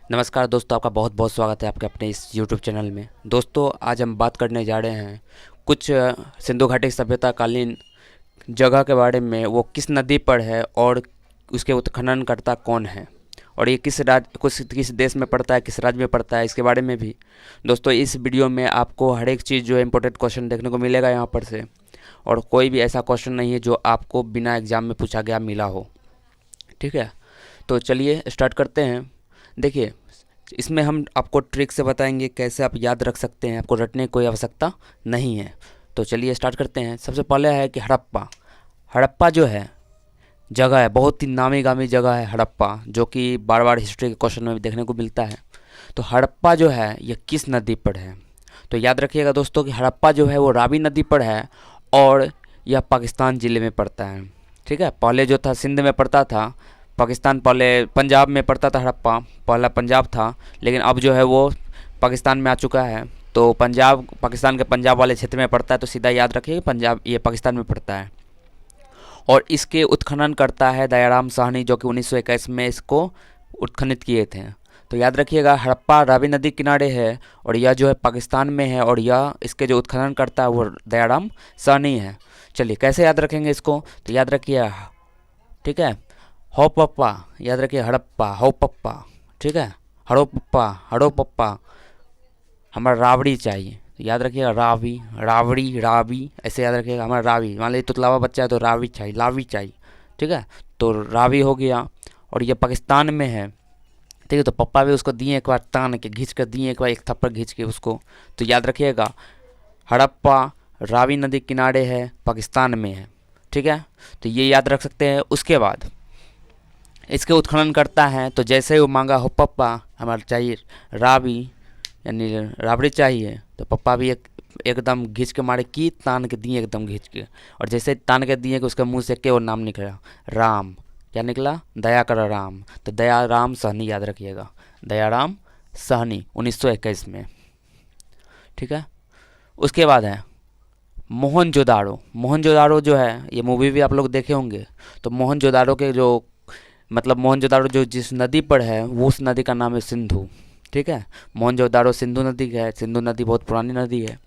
नमस्कार दोस्तों, आपका बहुत बहुत स्वागत है आपके अपने इस YouTube चैनल में। दोस्तों, आज हम बात करने जा रहे हैं कुछ सिंधु घाटी सभ्यता कालीन जगह के बारे में। वो किस नदी पर है और उसके उत्खननकर्ता कौन है, और ये किस देश में पड़ता है, किस राज्य में पड़ता है, इसके बारे में भी दोस्तों इस वीडियो में आपको हर एक चीज़ जो है इम्पोर्टेंट क्वेश्चन देखने को मिलेगा यहाँ पर से। और कोई भी ऐसा क्वेश्चन नहीं है जो आपको बिना एग्ज़ाम में पूछा गया मिला हो। ठीक है, तो चलिए स्टार्ट करते हैं। देखिए, इसमें हम आपको ट्रिक से बताएंगे कैसे आप याद रख सकते हैं, आपको रटने की कोई आवश्यकता नहीं है। तो चलिए स्टार्ट करते हैं। सबसे पहले है कि हड़प्पा। हड़प्पा जो है जगह है, बहुत ही नामी गामी जगह है हड़प्पा, जो कि बार बार हिस्ट्री के क्वेश्चन में भी देखने को मिलता है। तो हड़प्पा जो है ये किस नदी पर है? तो याद रखिएगा दोस्तों कि हड़प्पा जो है वो रावी नदी पर है और यह पाकिस्तान ज़िले में पड़ता है। ठीक है, पहले जो था सिंध में पड़ता था, पाकिस्तान पहले पंजाब में पड़ता था। हड़प्पा पहला पंजाब था, लेकिन अब जो है वो पाकिस्तान में आ चुका है। तो पंजाब पाकिस्तान के पंजाब वाले क्षेत्र में पड़ता है, तो सीधा याद रखिए पंजाब ये पाकिस्तान में पड़ता है। और इसके उत्खनन करता है दयाराम साहनी, जो कि 1921 में इसको उत्खनित किए थे। तो याद रखिएगा हड़प्पा रावी नदी किनारे है और यह जो है पाकिस्तान में है, और यह इसके जो उत्खनन करता है वो दयाराम साहनी है। चलिए कैसे याद रखेंगे इसको? तो याद रखिए, ठीक है, हो पप्पा, याद रखिए हड़प्पा हो पप्पा। ठीक है, हड़ो पप्पा हड़ो पप्पा, हमारा रावड़ी चाहिए। तो याद रखिएगा रावी रावड़ी रावी, ऐसे याद रखिएगा हमारा रावी। मान लीजिए तुतलावा बच्चा है तो रावी चाहिए, लावी चाहिए। ठीक है, तो रावी हो गया और ये पाकिस्तान में है। ठीक है, तो पप्पा भी उसको दिए एक बार तान के, घींच कर दिए एक बार, एक थप्पड़ घींच के उसको। तो याद रखिएगा हड़प्पा रावी नदी किनारे है, पाकिस्तान में है। ठीक है, तो ये याद रख सकते हैं। उसके बाद इसके उत्खनन करता है, तो जैसे ही वो मांगा हो पप्पा हमारा चाहिए रावी, यानी राबड़ी चाहिए, तो पप्पा भी एकदम घींच के मारे की, तान के दिए एकदम घींच के। और जैसे तान के दिए कि उसके मुंह से केवल नाम निकला, राम। क्या निकला? दया कर राम। तो दयाराम साहनी याद रखिएगा, दयाराम साहनी 1921 में। ठीक है, उसके बाद है मोहनजोदाड़ो। मोहनजोदाड़ो जो है ये मूवी भी आप लोग देखे होंगे। तो मोहनजोदाड़ो के जो मोहनजोदाड़ो जो जिस नदी पर है वो उस नदी का नाम है सिंधु। ठीक है, मोहनजोदाड़ो सिंधु नदी का है। सिंधु नदी बहुत पुरानी नदी है।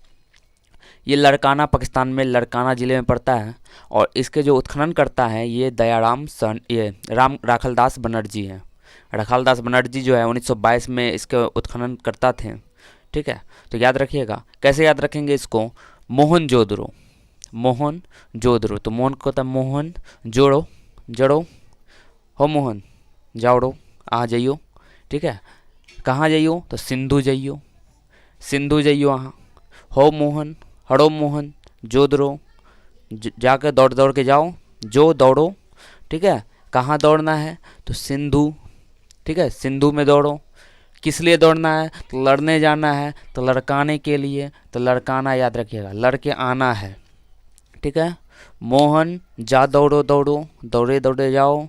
ये लड़काना पाकिस्तान में लड़काना ज़िले में पड़ता है, और इसके जो उत्खनन करता है ये ये राम राखलदास बनर्जी हैं। राखलदास बनर्जी जो है 1922 में इसके उत्खनन करता थे। ठीक है, तो याद रखिएगा। कैसे याद रखेंगे इसको? मोहनजोदड़ो, मोहनजोदड़ो। तो मोहन को था मोहन, जोड़ो जड़ो, हो मोहन जाओ आ जाइयो। ठीक है, कहाँ जाइयो? तो सिंधु जाइयो, सिंधु जाइयो वहाँ। हो मोहन हड़ो मोहन जोदड़ो, जाकर दौड़ दौड़ के जाओ, जो दौड़ो। ठीक है, कहाँ दौड़ना है? तो सिंधु। ठीक है, सिंधु में दौड़ो। किस लिए दौड़ना है? तो लड़ने जाना है, तो लड़काने के लिए। तो लड़काना याद रखिएगा, लड़के आना है। ठीक है, मोहन जा दौड़ो दौड़ो, दौड़े दौड़े जाओ।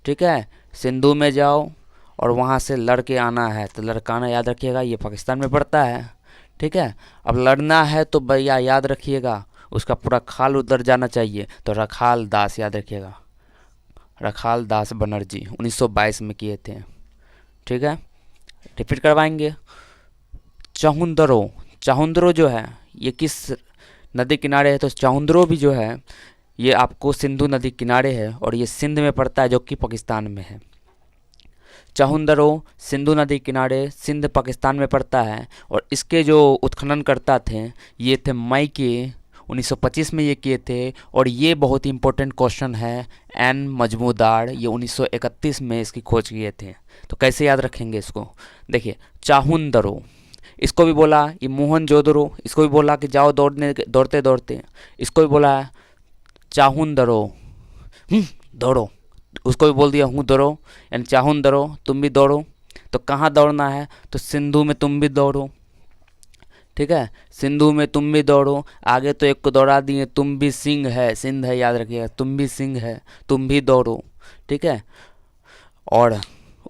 ठीक है, सिंधु में जाओ और वहाँ से लड़के आना है, तो लड़काना याद रखिएगा, ये पाकिस्तान में पड़ता है। ठीक है, अब लड़ना है तो भैया याद रखिएगा उसका पूरा खाल उतर जाना चाहिए, तो रखाल दास याद रखिएगा, रखाल दास बनर्जी 1922 में किए थे। ठीक है, रिपीट करवाएंगे। चाहुंदरो, चाहुंदरो जो है ये किस नदी किनारे है? तो चाहुंदरो भी जो है ये आपको सिंधु नदी किनारे है और ये सिंध में पड़ता है, जो कि पाकिस्तान में है। चाहुंदरो सिंधु नदी किनारे, सिंध पाकिस्तान में पड़ता है। और इसके जो उत्खनन करता थे ये थे मई के 1925 में ये किए थे। और ये बहुत ही इंपॉर्टेंट क्वेश्चन है, एन मजमूदार, ये 1931 में इसकी खोज किए थे। तो कैसे याद रखेंगे इसको? देखिए, चाहुंदरो, इसको भी बोला ये मोहनजोदड़ो, इसको भी बोला कि जाओ दौड़ने दौड़ते दौड़ते, इसको भी बोला चाहुंदरो दौड़ो, उसको भी बोल दिया हूँ दौड़ो, यानी चाहुंदरो तुम भी दौड़ो। तो कहाँ दौड़ना है? तो सिंधु में तुम भी दौड़ो। ठीक है, सिंधु में तुम भी दौड़ो। आगे तो एक को दौड़ा दिए, तुम भी सिंह है, सिंध है याद रखिएगा, तुम भी सिंह है, तुम भी दौड़ो। ठीक है, और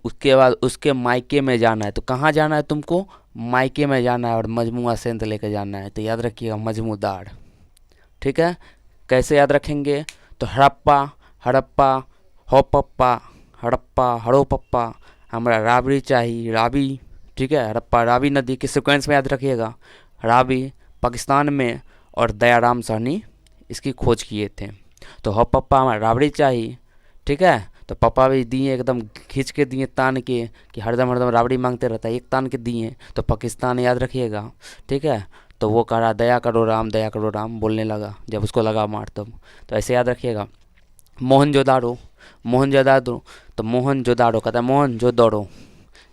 उसके बाद उसके मायके में जाना है। तो कहाँ जाना है तुमको? मायके में जाना है, और मजमुआ सेंध लेकर जाना है। तो याद रखिएगा मजमूदार। ठीक है, कैसे याद रखेंगे? तो हड़प्पा हड़प्पा हो पप्पा, हड़प्पा हड़ो पप्पा, हमारा राबड़ी चाहिए, रावी, ठीक है। हड़प्पा रावी नदी के सिक्वेंस में याद रखिएगा, रावी पाकिस्तान में और दयाराम साहनी इसकी खोज किए थे। तो हो पप्पा हमारा राबड़ी चाहिए, ठीक है। तो पापा भी दिए एकदम खींच के दिए तान के, कि हरदम हरदम राबड़ी मांगते रहता है, एक तान के दिए। तो पाकिस्तान याद रखिएगा, ठीक है। तो वो कह रहा दया करो राम बोलने लगा जब उसको लगा मार तब। तो ऐसे याद रखिएगा। मोहनजोदाड़ो, मोहनजोदाड़ो, तो मोहनजोदाड़ो कहता है मोहन जो दौड़ो,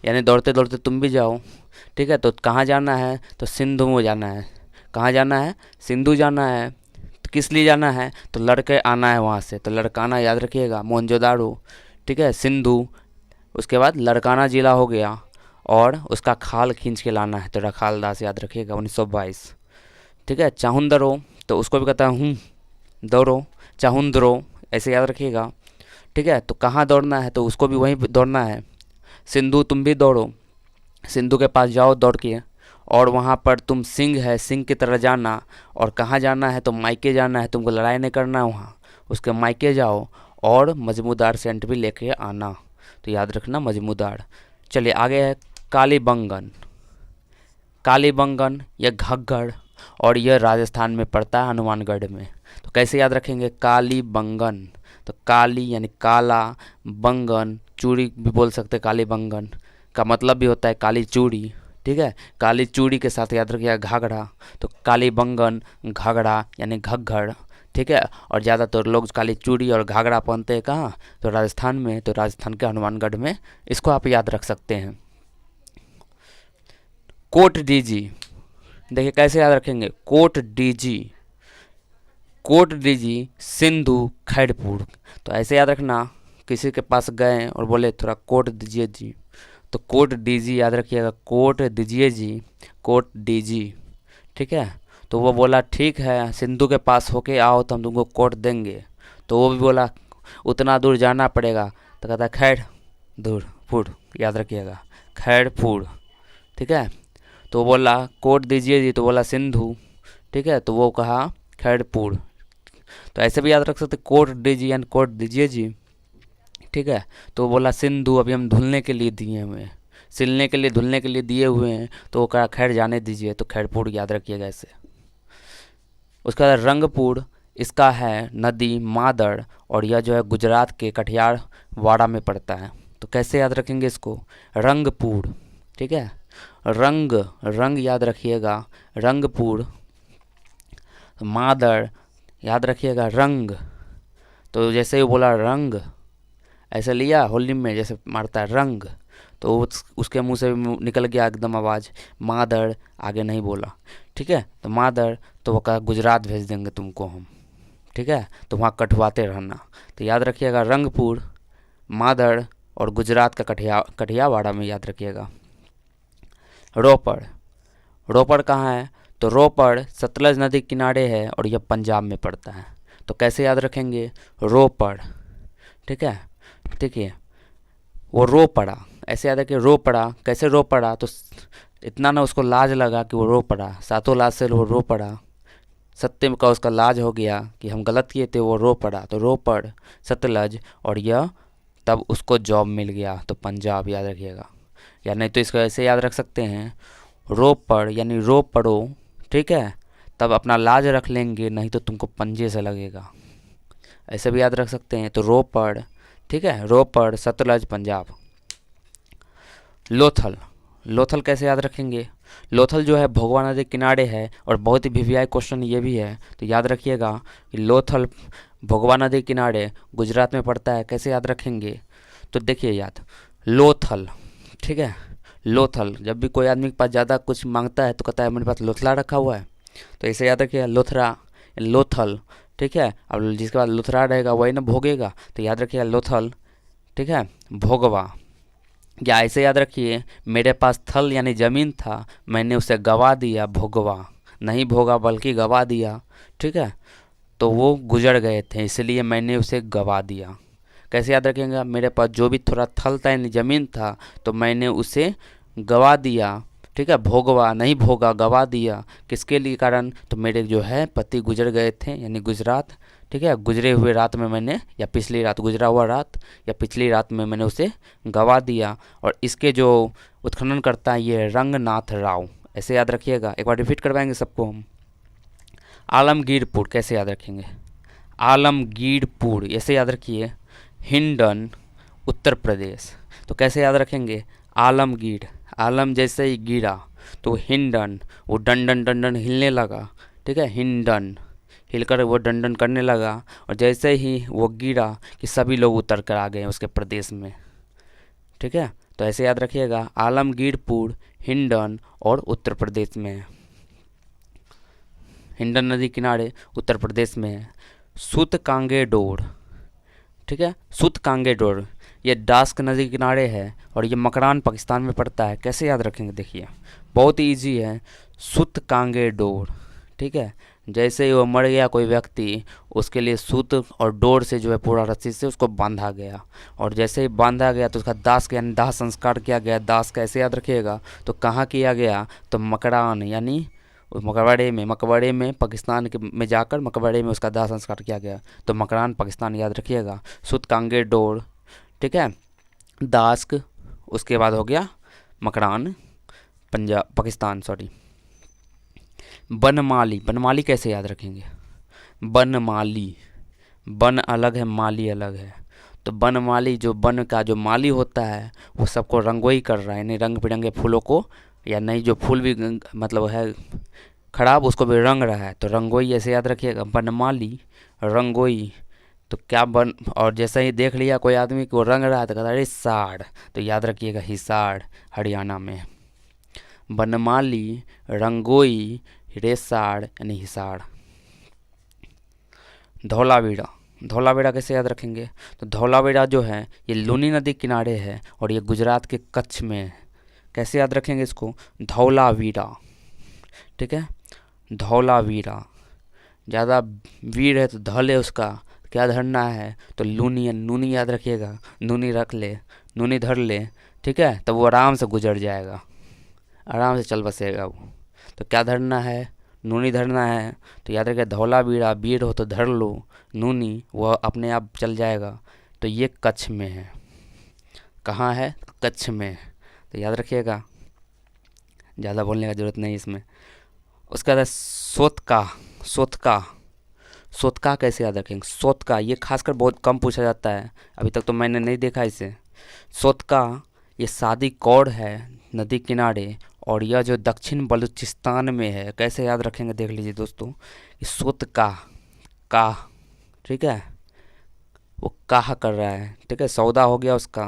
यानी दौड़ते दौड़ते तुम भी जाओ, ठीक है। तो कहाँ जाना है, तो सिंधु में जाना है। कहाँ जाना है, सिंधु जाना है। तो किस लिए जाना है, तो लड़के आना है वहाँ से, तो लड़काना याद रखिएगा, मोहनजोदाड़ो, ठीक है, सिंधु। उसके बाद लड़काना जिला हो गया, और उसका खाल खींच के लाना है, तो रखाल दास याद रखिएगा 1922, ठीक है। चाहुंदरो, तो उसको भी कहता है दौड़ो, चाहुंदरो, ऐसे याद रखिएगा, ठीक है। तो कहाँ दौड़ना है, तो उसको भी वहीं दौड़ना है। सिंधु तुम भी दौड़ो, सिंधु के पास जाओ दौड़ के, और वहाँ पर तुम सिंह है, सिंह की तरह जाना। और कहाँ जाना है, तो मायके जाना है, तुमको लड़ाई नहीं करना है वहाँ, उसके मायके जाओ, और मजमूदार सेंट भी लेके आना। तो याद रखना मजमूदार। चलिए आगे है कालीबंगन, कालीबंगन या घग्गड़, और यह राजस्थान में पड़ता है, हनुमानगढ़ में। तो कैसे याद रखेंगे, कालीबंगन, तो काली यानी काला, बंगन चूड़ी भी बोल सकते हैं, कालीबंगन का मतलब भी होता है काली चूड़ी, ठीक है। काली चूड़ी के साथ याद रखिएगा घाघरा, तो कालीबंगन घाघरा यानी घग्गड़, ठीक है। और ज़्यादातर लोग काली चूड़ी और घाघरा पहनते हैं कहाँ, तो राजस्थान में, तो राजस्थान के हनुमानगढ़ में। इसको आप याद रख सकते हैं। कोट डीजी, देखिए कैसे याद रखेंगे, कोट डीजी, कोट डीजी सिंधु खैरपुर। तो ऐसे याद रखना, किसी के पास गए और बोले थोड़ा कोट दीजिए जी, तो कोट डीजी याद रखिएगा, कोट दीजिए जी, कोट डीजी, ठीक है। तो वो बोला ठीक है, सिंधु के पास होके आओ तो हम तुमको कोट देंगे। तो वो भी बोला उतना दूर जाना पड़ेगा, तो कहता खैर दूर फूड, याद रखिएगा खैरपुर, ठीक है। तो बोला कोट दीजिए जी, तो बोला सिंधु, ठीक है। तो वो कहा खैरपुर। तो ऐसे भी याद रख सकते, कोट दीजिए यानी कोट दीजिए जी, ठीक है। तो वो बोला सिंधु अभी हम धुलने के लिए दिए हुए हैं, सिलने के लिए धुलने के लिए दिए हुए हैं। तो वो कहा खैर जाने दीजिए, तो खैरपुर याद रखिएगा ऐसे। उसके बाद रंगपुर, इसका है नदी मादड़, और यह जो है गुजरात के कटिहार वाड़ा में पड़ता है। तो कैसे याद रखेंगे इसको, रंगपुर, ठीक है। रंग, रंग याद रखिएगा, रंगपुर। मादड़ याद रखिएगा, रंग। तो जैसे ही बोला रंग, ऐसे लिया होली में जैसे मारता है रंग, तो उसके मुंह से निकल गया एकदम आवाज़ मादड़, आगे नहीं बोला, ठीक है। तो मादड़, तो वो कहा गुजरात भेज देंगे तुमको हम, ठीक है। तो वहाँ कटवाते रहना। तो याद रखिएगा रंगपुर, मादड़, और गुजरात का कठियावाड़ा में याद रखिएगा। रोपड़, रोपड़ कहाँ है, तो रोपड़ सतलज नदी किनारे है, और यह पंजाब में पड़ता है। तो कैसे याद रखेंगे, रोपड़, ठीक है। देखिए वो रो पड़ा, ऐसे याद है कि रो पड़ा, कैसे रो पड़ा, तो इतना ना उसको लाज लगा कि वो रो पड़ा, सातों लाज से वो रो पड़ा, सत्य का उसका लाज हो गया कि हम गलत किए थे, वो रो पड़ा। तो रो पड़ सतलज, और यह तब उसको जॉब मिल गया, तो पंजाब याद रखिएगा। या नहीं तो इसको ऐसे याद रख सकते हैं, रो पड़ यानी रो पड़ो, ठीक है, तब अपना लाज रख लेंगे, नहीं तो तुमको पंजे से लगेगा, ऐसे भी याद रख सकते हैं। तो रो पड़, ठीक है, रोपड़ सतलज पंजाब। लोथल, लोथल कैसे याद रखेंगे, लोथल जो है भोगवा नदी के किनारे है, और बहुत ही वीवीआई क्वेश्चन ये भी है, तो याद रखिएगा कि लोथल भोगवा नदी के किनारे गुजरात में पड़ता है। कैसे याद रखेंगे, तो देखिए याद, लोथल, ठीक है। लोथल, जब भी कोई आदमी के पास ज़्यादा कुछ मांगता है तो कहता है मेरे पास लोथला रखा हुआ है, तो ऐसे याद रखिएगा लोथरा, लोथल, ठीक है। अब जिसके बाद लुथरा रहेगा वही ना भोगेगा, तो याद रखिएगा लोथल, ठीक है, भोगवा। या ऐसे याद रखिए, मेरे पास थल यानी ज़मीन था, मैंने उसे गवा दिया, भोगवा, नहीं भोगा बल्कि गवा दिया, ठीक है। तो वो गुजर गए थे इसलिए मैंने उसे गवा दिया। कैसे याद रखेंगे, मेरे पास जो भी थोड़ा थल था यानी ज़मीन था, तो मैंने उसे गवा दिया, ठीक है। भोगवा नहीं भोगा, गवा दिया, किसके लिए कारण, तो मेरे जो है पति गुजर गए थे यानी गुजरात, ठीक है, गुजरे हुए रात में मैंने, या पिछली रात, गुजरा हुआ रात या पिछली रात में मैंने उसे गवा दिया। और इसके जो उत्खनन करता है ये रंगनाथ राव, ऐसे याद रखिएगा। एक बार रिपीट करवाएंगे सबको हम। आलमगीरपुर, कैसे याद रखेंगे, आलमगीरपुर, ऐसे याद रखिए। हिंडन, उत्तर प्रदेश, तो कैसे याद रखेंगे, आलमगीर, आलम जैसे ही गिरा तो हिंडन, वो डंडन डंडन हिलने लगा, ठीक है, हिंडन हिलकर वो डंडन करने लगा, और जैसे ही वो गिरा कि सभी लोग उतर कर आ गए उसके प्रदेश में, ठीक है। तो ऐसे याद रखिएगा, आलमगीरपुर, हिंडन और उत्तर प्रदेश में है। हिंडन नदी किनारे उत्तर प्रदेश में है। सूतकांगेडोर, ठीक है, सूतकांगेडोर ये डास्क नदी के किनारे है और ये मकरान पाकिस्तान में पड़ता है। कैसे याद रखेंगे, देखिए बहुत ही ईजी है। सूतकांगेडोर, ठीक है, जैसे ही वो मर गया कोई व्यक्ति, उसके लिए सूत और डोर से जो है पूरा रस्सी से उसको बांधा गया, और जैसे ही बांधा गया तो उसका दाह यानी दाह संस्कार किया गया। दाह कैसे याद रखिएगा, तो कहाँ किया गया, तो मकरान यानी मकबरे में पाकिस्तान के में जाकर मकबरे में उसका दाह संस्कार किया गया। तो मकरान पाकिस्तान याद रखिएगा। सूतकांगेडोर, ठीक है, दास्क, उसके बाद हो गया मकरान पंजाब पाकिस्तान, सॉरी। बनमाली, बनमाली कैसे याद रखेंगे, बनमाली, बन अलग है, माली अलग है। तो बनमाली, जो बन का जो माली होता है वो सबको रंगोई कर रहा है, यानी रंग बिरंगे फूलों को, या नहीं जो फूल भी मतलब है खराब उसको भी रंग रहा है, तो रंगोई ऐसे याद रखिएगा। बनमाली, रंगोई, तो क्या बन, और जैसे ही देख लिया कोई आदमी को रंग रहा है तो कहता है अरे साड़, तो याद रखिएगा हिसार हरियाणा में। बनमाली, रंगोई, रेसाड़ यानी हिसार। धौलावीरा, धौलावीरा कैसे याद रखेंगे, तो धौलावीरा जो है ये लूनी नदी किनारे है और ये गुजरात के कच्छ में है। कैसे याद रखेंगे इसको, धौलावीरा, ठीक है, धौलावीरा। ज़्यादा वीर है तो धौल है उसका, क्या धरना है, तो लूनी, नूनी याद रखिएगा, नूनी रख ले, नूनी धर ले, ठीक है, तब वो आराम से गुजर जाएगा, आराम से चल बसेगा वो। तो क्या धरना है, नूनी धरना है, तो याद रखिए धौलावीरा, वीर हो तो धर लो नूनी, वह अपने आप चल जाएगा। तो ये कच्छ में है, कहाँ है, कच्छ में, तो याद रखिएगा, ज़्यादा बोलने का ज़रूरत नहीं इसमें। उसके बाद सोतका, सोतका, सोतका कैसे याद रखेंगे, सोतका ये खासकर बहुत कम पूछा जाता है, अभी तक तो मैंने नहीं देखा इसे। सोतका ये सादी कौड़ है नदी किनारे, और यह जो दक्षिण बलूचिस्तान में है। कैसे याद रखेंगे, देख लीजिए दोस्तों, कि सोतका, का, ठीक है, वो काह कर रहा है, ठीक है, सौदा हो गया उसका,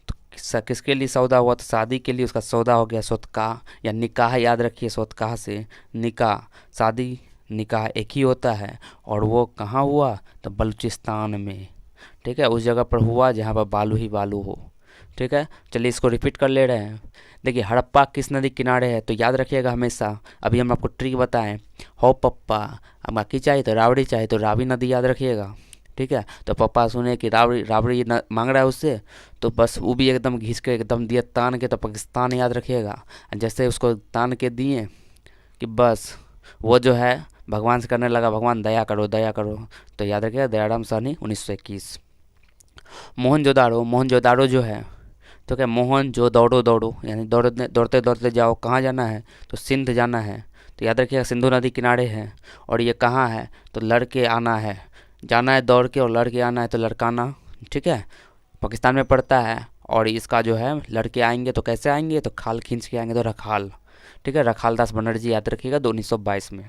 तो किसके लिए सौदा हुआ, तो शादी के लिए उसका सौदा हो गया, सोतका या निकाह याद रखिए, सोतकाह से निकाह, शादी निकाह एक ही होता है, और वो कहाँ हुआ, तो बलूचिस्तान में, ठीक है, उस जगह पर हुआ जहाँ पर बालू ही बालू हो, ठीक है। चलिए इसको रिपीट कर ले रहे हैं। देखिए हड़प्पा किस नदी किनारे है, तो याद रखिएगा हमेशा, अभी हम आपको ट्रिक बताएं, हो पप्पा, अब बाकी चाहिए तो रावड़ी चाहिए तो रावी नदी याद रखिएगा, ठीक है। तो पापा सुने कि रावड़ी रावड़ी मांग रहा है उससे, तो बस वो भी एकदम घिस के एकदम दिया तान के, तो पाकिस्तान याद रखिएगा। जैसे उसको तान के दिए कि बस वो जो है भगवान से करने लगा, भगवान दया करो दया करो, तो याद रखिएगा दयाराम साहनी 1921। मोहनजोदाड़ो, मोहनजोदाड़ो जो है, तो क्या मोहन जो दौड़ो दौड़ो यानी दौड़ते दौड़ते दौड़ते जाओ, कहाँ जाना है, तो सिंध जाना है, तो याद रखिएगा सिंधु नदी किनारे है। और ये कहाँ है, तो लड़के आना है, जाना है दौड़ के, और लड़के आना है तो लड़काना, ठीक है, पाकिस्तान में पड़ता है। और इसका जो है लड़के आएंगे तो कैसे आएंगे, तो खाल खींच के आएंगे, तो रखाल, ठीक है, रखाल दास बनर्जी याद रखिएगा 1922 में।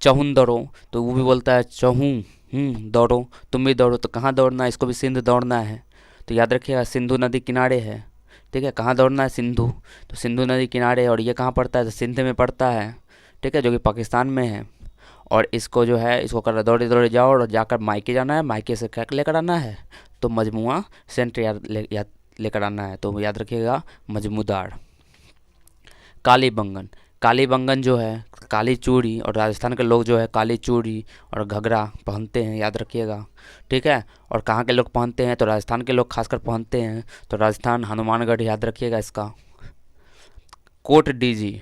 चहुन दौड़ो, तो वो भी बोलता है चहूँ, दौड़ो, तुम भी दौड़ो, तो कहाँ दौड़ना है, इसको भी सिंध दौड़ना है, तो याद रखिएगा सिंधु नदी किनारे है, ठीक है, कहाँ दौड़ना है, सिंधु, तो सिंधु नदी किनारे। और ये कहाँ पड़ता है, तो सिंध में पड़ता है, ठीक है, जो कि पाकिस्तान में है। और इसको जो है इसको कर दौड़े दौड़े जाओ और जाकर मायके जाना है, मायके से क्या लेकर आना है, तो मजमुआ सेंट याद लेकर आना है, तो याद रखिएगा मजमूदार। कालीबंगन, कालीबंगन जो है काली चूड़ी, और राजस्थान के लोग जो है काली चूड़ी और घघरा पहनते हैं, याद रखिएगा, ठीक है। और कहाँ के लोग पहनते हैं, तो राजस्थान के लोग खासकर पहनते हैं, तो राजस्थान हनुमानगढ़ याद रखिएगा इसका। कोट डीजी,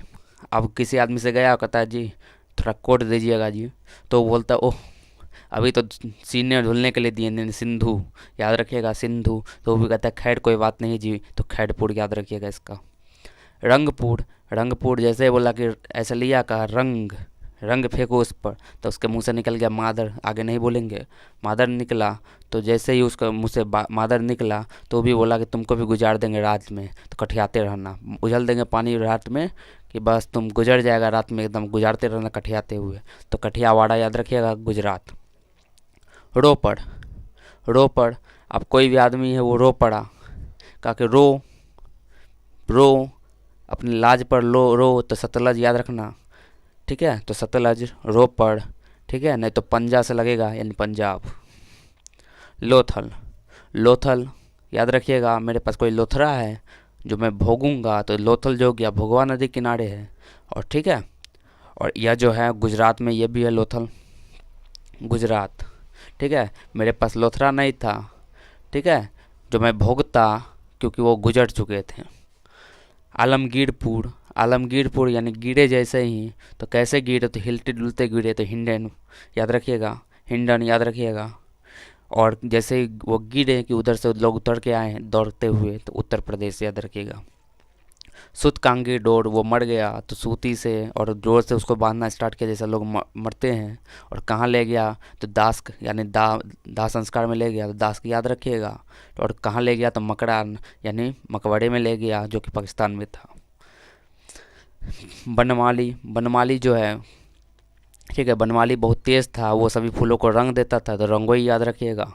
अब किसी आदमी से गया कहता है जी थोड़ा कोट दीजिएगा जी, तो वो बोलता है ओह अभी तो सीने धुलने के लिए दिए नहीं, सिंधु याद रखिएगा, सिंधु। तो वो भी कहता है खैर कोई बात नहीं जी, तो खैरपुर याद रखिएगा इसका। रंगपुर, रंगपुर जैसे बोला कि ऐसा लिया का रंग, रंग फेंको उस पर, तो उसके मुंह से निकल गया मादर, आगे नहीं बोलेंगे, मादर निकला। तो जैसे ही उसका मुंह से मादर निकला तो भी बोला कि तुमको भी गुजार देंगे रात में, तो कठियाते रहना, उझल देंगे पानी रात में कि बस तुम गुजर जाएगा रात में, एकदम गुजारते रहना कठियाते हुए। तो कठियावाड़ा याद रखिएगा, गुजरात। रोपड़, रोपड़, अब कोई भी आदमी है वो रो पड़ा, कहा कि रो, रो, अपनी लाज पर रो, तो सतलज याद रखना, ठीक है। तो सतलज, रोपड़, ठीक है, नहीं तो पंजा से लगेगा यानी पंजाब। लोथल, लोथल याद रखिएगा, मेरे पास कोई लोथरा है जो मैं भोगूंगा, तो लोथल जो हो गया भोगवा नदी किनारे है, और ठीक है। और यह जो है गुजरात में, ये भी है लोथल, गुजरात, ठीक है। मेरे पास लोथरा नहीं था, ठीक है, जो मैं भोगता क्योंकि वो गुजर चुके थे। आलमगीरपुर, आलमगीरपुर यानी गिरे जैसे ही, तो कैसे गिरे, तो हिलते डुलते गिरे, तो हिंडन याद रखिएगा, हिंडन याद रखिएगा। और जैसे ही वो गिरे कि उधर से लोग उतर के आए दौड़ते हुए, तो उत्तर प्रदेश याद रखिएगा। सुतकांगी डोर, वो मर गया तो सूती से और डोर से उसको बांधना स्टार्ट किया, जैसे लोग मरते हैं। और कहाँ ले गया, तो दास यानी दाह संस्कार में ले गया, तो दास की याद रखिएगा। और कहाँ ले गया, तो मकरान यानी मकबरे में ले गया, जो कि पाकिस्तान में था। बनमाली, बनमाली जो है, ठीक है, बनमाली बहुत तेज़ था, वो सभी फूलों को रंग देता था, तो रंगोई याद रखिएगा,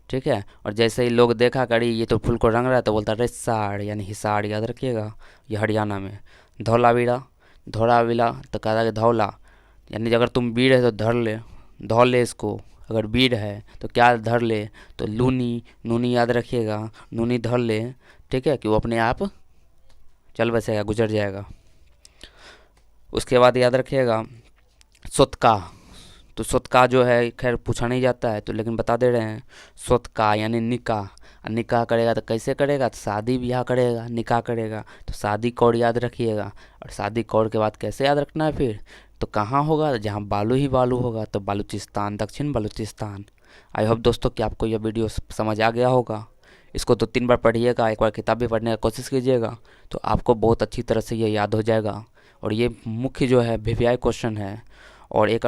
ठीक है। और जैसे ही लोग देखा करी ये तो फूल को रंग रहा है, तो बोलता रेसाड़ यानी हिसाड़ याद रखिएगा, ये हरियाणा में। धौलावीरा, धौलावीरा, तो कहता कि धौला यानी अगर तुम वीर है तो धर ले, धौ ले इसको, अगर वीर है तो क्या धर ले, तो लूनी, नूनी याद रखिएगा, नूनी धर ले, ठीक है, कि वो अपने आप चल बसेगा, गुजर जाएगा। उसके बाद याद रखिएगा सुतका, तो सुतका जो है खैर पूछा नहीं जाता है, तो लेकिन बता दे रहे हैं। सुतका यानी निकाह, और निकाह करेगा तो कैसे करेगा, तो शादी ब्याह करेगा, निकाह करेगा, तो शादी कौर याद रखिएगा। और शादी कौर के बाद कैसे याद रखना है फिर, तो कहाँ होगा, जहाँ बालू ही बालू होगा, तो बालूचिस्तान, दक्षिण बालूचिस्तान। आई होप दोस्तों कि आपको यह वीडियो समझ आ गया होगा। इसको 2-3 बार पढ़िएगा, एक बार किताब भी पढ़ने का कोशिश कीजिएगा, तो आपको बहुत अच्छी तरह से ये याद हो जाएगा। और ये मुख्य जो है वीवीआई क्वेश्चन है। और एक